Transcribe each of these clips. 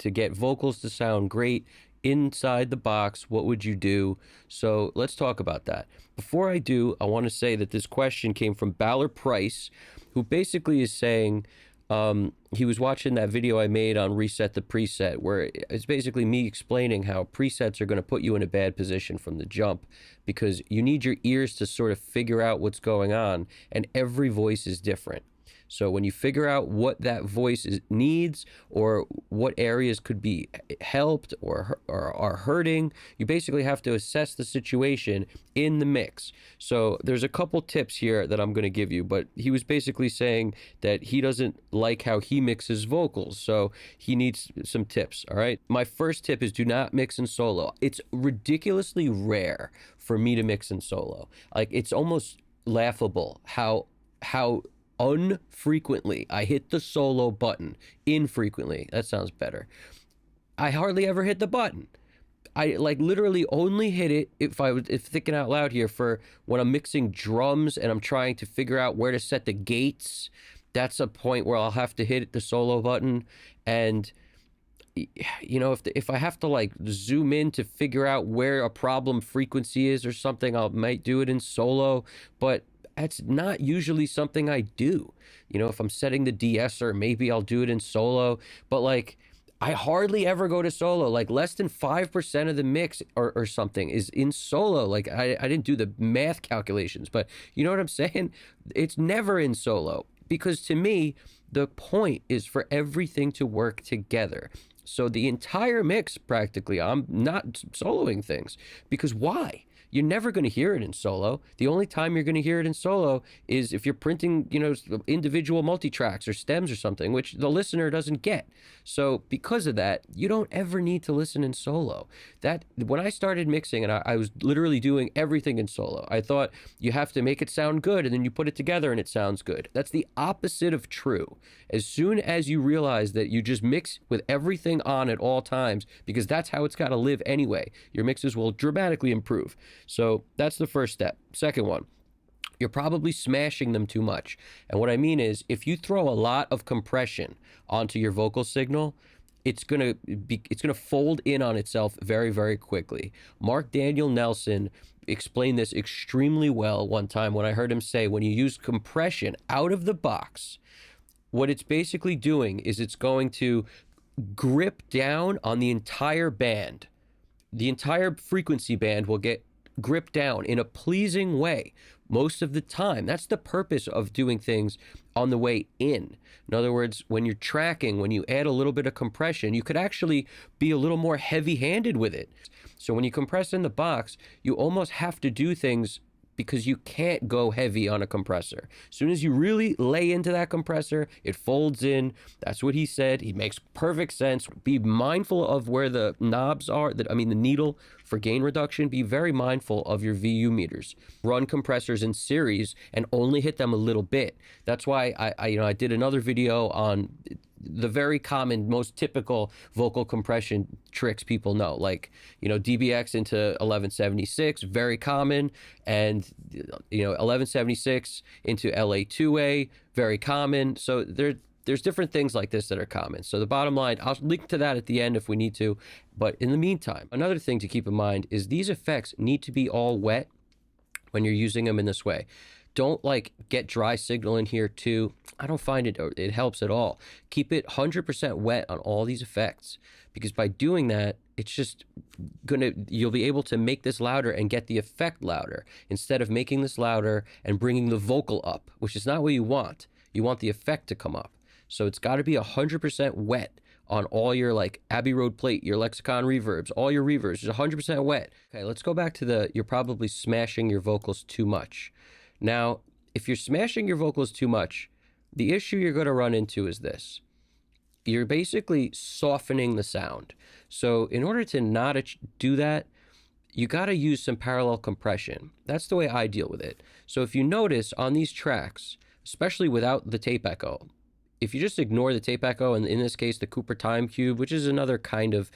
to get vocals to sound great inside the box, what would you do? So let's talk about that. Before I do, I want to say that this question came from Ballard Price, who basically is saying he was watching that video I made on Reset the Preset, where it's basically me explaining how presets are going to put you in a bad position from the jump, because you need your ears to sort of figure out what's going on, and every voice is different. So when you figure out what that voice needs, or what areas could be helped or are hurting, you basically have to assess the situation in the mix. So there's a couple tips here that I'm going to give you, but he was basically saying that he doesn't like how he mixes vocals, so he needs some tips, all right? My first tip is do not mix in solo. It's ridiculously rare for me to mix in solo. Like, it's almost laughable how unfrequently I hit the solo button. Infrequently, that sounds better. I hardly ever hit the button. I like literally only hit it if thinking out loud here, for when I'm mixing drums and I'm trying to figure out where to set the gates. That's a point where I'll have to hit the solo button. And you know, if I have to like zoom in to figure out where a problem frequency is or something, I might do it in solo, but that's not usually something I do. You know, if I'm setting the de-esser, maybe I'll do it in solo, but like I hardly ever go to solo. Like less than 5% of the mix or something is in solo. Like I didn't do the math calculations, but you know what I'm saying? It's never in solo, because to me, the point is for everything to work together. So the entire mix, practically, I'm not soloing things, because why? You're never going to hear it in solo. The only time you're going to hear it in solo is if you're printing, you know, individual multi-tracks or stems or something, which the listener doesn't get. So because of that, you don't ever need to listen in solo. That when I started mixing, and I was literally doing everything in solo, I thought you have to make it sound good and then you put it together and it sounds good. That's the opposite of true. As soon as you realize that you just mix with everything on at all times, because that's how it's got to live anyway, your mixes will dramatically improve. So that's the first step. Second one, you're probably smashing them too much. And what I mean is, if you throw a lot of compression onto your vocal signal, it's gonna fold in on itself very, very quickly. Mark Daniel Nelson explained this extremely well one time when I heard him say, when you use compression out of the box, what it's basically doing is it's going to grip down on the entire band. The entire frequency band will get grip down in a pleasing way most of the time. That's the purpose of doing things on the way in. In other words, when you're tracking, when you add a little bit of compression, you could actually be a little more heavy-handed with it. So when you compress in the box, you almost have to do things because you can't go heavy on a compressor. As soon as you really lay into that compressor, it folds in. That's what he said. He makes perfect sense. Be mindful of where the knobs are, the needle for gain reduction. Be very mindful of your VU meters. Run compressors in series and only hit them a little bit. That's why I did another video on the very common, most typical vocal compression tricks people know, like, DBX into 1176, very common, and 1176 into LA2A, very common. So there's different things like this that are common. So the bottom line, I'll link to that at the end if we need to, but in the meantime, another thing to keep in mind is these effects need to be all wet when you're using them in this way. Don't get dry signal in here too. I don't find it helps at all. Keep it 100% wet on all these effects, because by doing that, it's just you'll be able to make this louder and get the effect louder instead of making this louder and bringing the vocal up, which is not what you want. You want the effect to come up. So it's got to be 100% wet on all your Abbey Road plate, your Lexicon reverbs, all your reverbs, just 100% wet. Okay, let's go back to you're probably smashing your vocals too much. Now, if you're smashing your vocals too much, the issue you're going to run into is this. You're basically softening the sound. So in order to not do that, you got to use some parallel compression. That's the way I deal with it. So if you notice on these tracks, especially without the tape echo, if you just ignore the tape echo, and in this case, the Cooper time cube, which is another kind of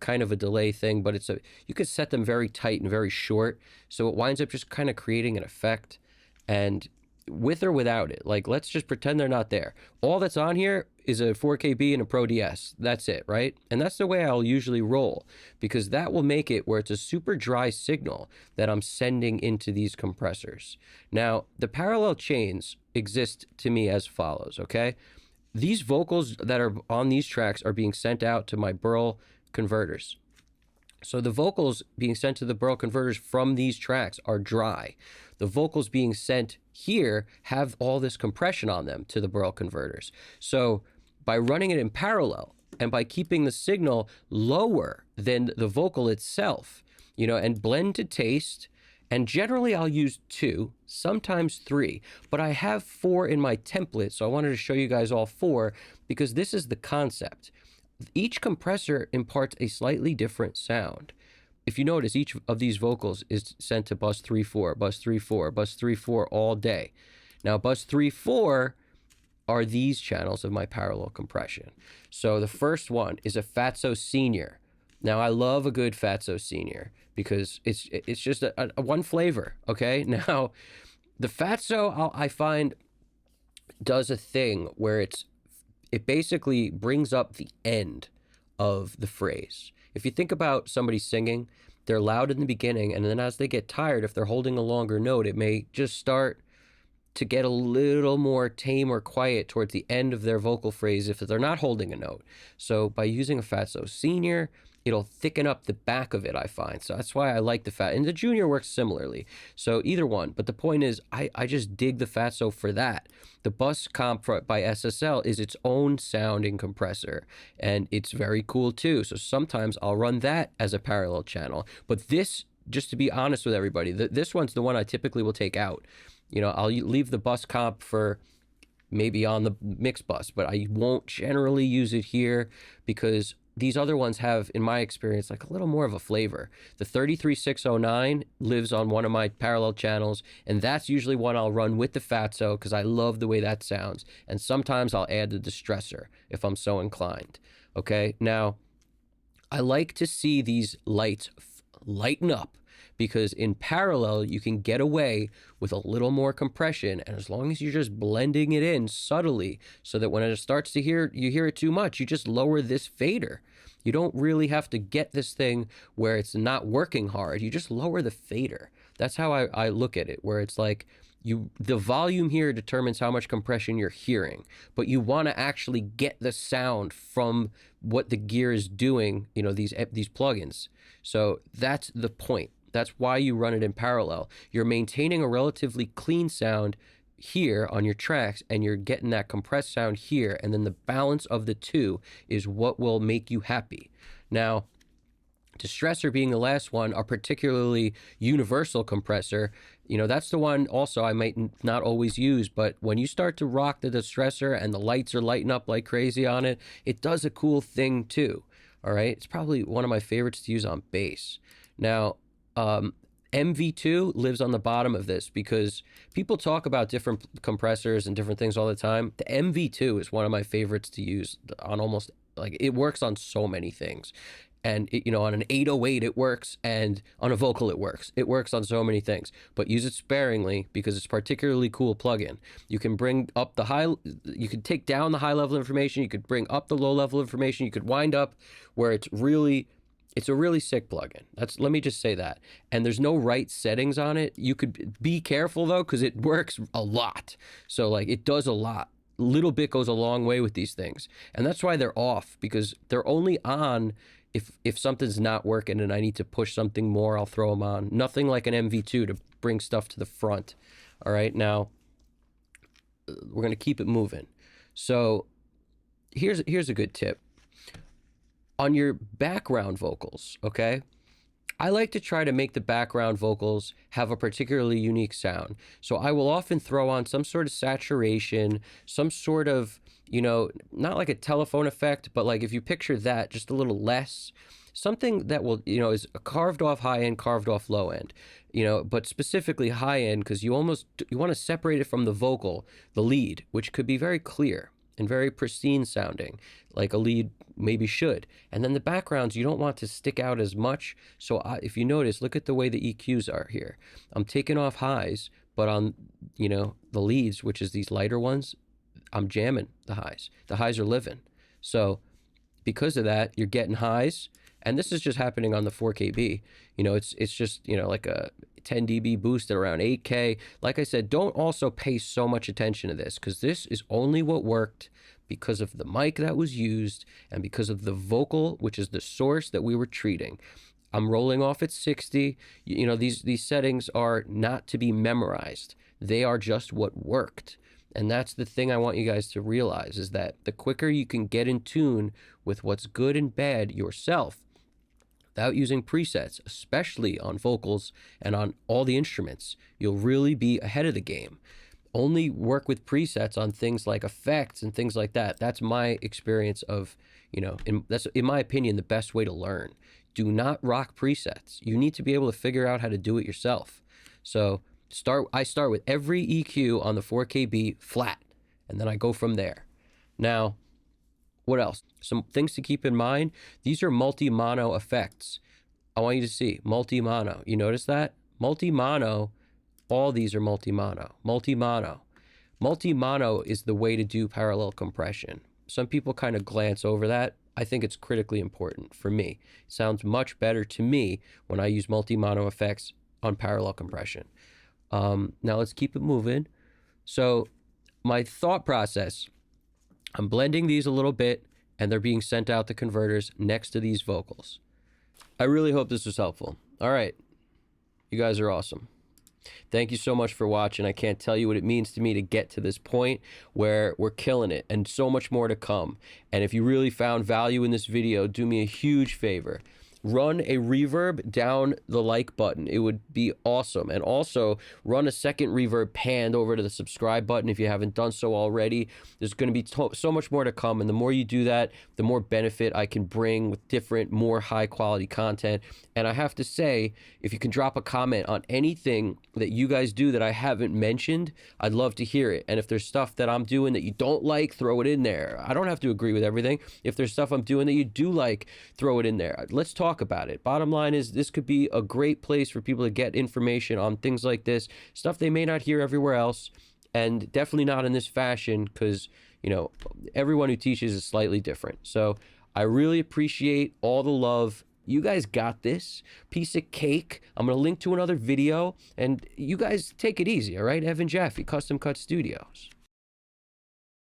a delay thing, but you could set them very tight and very short, so it winds up just kind of creating an effect. And with or without it. Like, let's just pretend they're not there. All that's on here is a 4KB and a Pro DS. That's it, right? And that's the way I'll usually roll, because that will make it where it's a super dry signal that I'm sending into these compressors. Now, the parallel chains exist to me as follows, okay? These vocals that are on these tracks are being sent out to my Burl converters. So the vocals being sent to the Burl converters from these tracks are dry. The vocals being sent here have all this compression on them to the Burl converters. So by running it in parallel and by keeping the signal lower than the vocal itself, and blend to taste, and generally I'll use 2, sometimes 3, but I have 4 in my template, so I wanted to show you guys all 4 because this is the concept. Each compressor imparts a slightly different sound. If you notice, each of these vocals is sent to bus 3-4, bus 3-4, bus 3-4 all day. Now, bus 3-4 are these channels of my parallel compression. So the first one is a Fatso Senior. Now, I love a good Fatso Senior because it's just a one flavor, okay? Now, the Fatso, I find, does a thing where it basically brings up the end of the phrase. If you think about somebody singing, they're loud in the beginning, and then as they get tired, if they're holding a longer note, it may just start to get a little more tame or quiet towards the end of their vocal phrase if they're not holding a note. So by using a Fatso Senior, it'll thicken up the back of it, I find. So that's why I like the Fat. And the Junior works similarly. So either one. But the point is, I just dig the Fatso for that. The Bus Comp by SSL is its own sounding compressor. And it's very cool too. So sometimes I'll run that as a parallel channel. But this, just to be honest with everybody, this one's the one I typically will take out. I'll leave the Bus Comp for maybe on the mix bus, but I won't generally use it here because these other ones have, in my experience, like a little more of a flavor. The 33609 lives on one of my parallel channels, and that's usually one I'll run with the Fatso because I love the way that sounds. And sometimes I'll add the distressor if I'm so inclined. Okay, now I like to see these lights lighten up, because in parallel, you can get away with a little more compression. And as long as you're just blending it in subtly so that when it starts to you hear it too much, you just lower this fader. You don't really have to get this thing where it's not working hard. You just lower the fader. That's how I look at it, where it's like the volume here determines how much compression you're hearing, but you want to actually get the sound from what the gear is doing, these plugins. So that's the point. That's why you run it in parallel. You're maintaining a relatively clean sound here on your tracks, and you're getting that compressed sound here, and then the balance of the two is what will make you happy. Now, distressor being the last one, a particularly universal compressor, that's the one also I might not always use, but when you start to rock the distressor and the lights are lighting up like crazy on it, it does a cool thing too, all right? It's probably one of my favorites to use on bass. Now, MV2 lives on the bottom of this because people talk about different compressors and different things all the time. The MV2 is one of my favorites to use on almost, like, it works on so many things. And, on an 808 it works, and on a vocal it works. It works on so many things, but use it sparingly because it's a particularly cool plugin. You can bring up you could take down the high level information. You could bring up the low level information. You could wind up where it's a really sick plugin. Let me just say that. And there's no right settings on it. You could be careful though, because it works a lot. So it does a lot. Little bit goes a long way with these things. And that's why they're off, because they're only on if something's not working and I need to push something more, I'll throw them on. Nothing like an MV2 to bring stuff to the front. All right, now we're going to keep it moving. So here's a good tip. On your background vocals, okay? I like to try to make the background vocals have a particularly unique sound. So I will often throw on some sort of saturation, some sort of, not like a telephone effect, but like if you picture that, just a little less, something that will, is a carved off high end, carved off low end, but specifically high end, because you want to separate it from the vocal, the lead, which could be very clear and very pristine sounding, like a lead maybe should. And then the backgrounds, you don't want to stick out as much. So if you notice, look at the way the EQs are here. I'm taking off highs, but on, you know, the leads, which is these lighter ones, I'm jamming the highs. The highs are living. So because of that, you're getting highs. And this is just happening on the 4KB. You know, it's just, you know, like a 10 dB boost at around 8K. Like I said, don't also pay so much attention to this, because this is only what worked because of the mic that was used and because of the vocal, which is the source that we were treating. I'm rolling off at 60. You know, these settings are not to be memorized. They are just what worked. And that's the thing I want you guys to realize, is that the quicker you can get in tune with what's good and bad yourself without using presets, especially on vocals and on all the instruments, you'll really be ahead of the game. Only work with presets on things like effects and things like that. That's my experience of, you know, that's, in my opinion, the best way to learn. Do not rock presets. You need to be able to figure out how to do it yourself. So I start with every EQ on the 4KB flat, and then I go from there. Now, what else? Some things to keep in mind. These are multi-mono effects. I want you to see multi-mono. You notice that? Multi-mono, all these are multi-mono. Multi-mono. Multi-mono is the way to do parallel compression. Some people kind of glance over that. I think it's critically important for me. It sounds much better to me when I use multi-mono effects on parallel compression. Now let's keep it moving. So my thought process, I'm blending these a little bit, and they're being sent out to converters next to these vocals. I really hope this was helpful. All right. You guys are awesome. Thank you so much for watching. I can't tell you what it means to me to get to this point where we're killing it, and so much more to come. And if you really found value in this video, do me a huge favor. Run a reverb down the like button. It would be awesome. And also run a second reverb panned over to the subscribe button if you haven't done so already. There's going to be so much more to come. And the more you do that, the more benefit I can bring with different, more high quality content. And I have to say, if you can drop a comment on anything that you guys do that I haven't mentioned, I'd love to hear it. And if there's stuff that I'm doing that you don't like, throw it in there. I don't have to agree with everything. If there's stuff I'm doing that you do like, throw it in there. Let's talk about it. Bottom line is, this could be a great place for people to get information on things like this, stuff they may not hear everywhere else, and definitely not in this fashion, because, you know, everyone who teaches is slightly different. So I really appreciate all the love. You guys got this. Piece of cake. I'm going to link to another video, and you guys take it easy, all right? Evan Jaffe, Custom Cut Studios.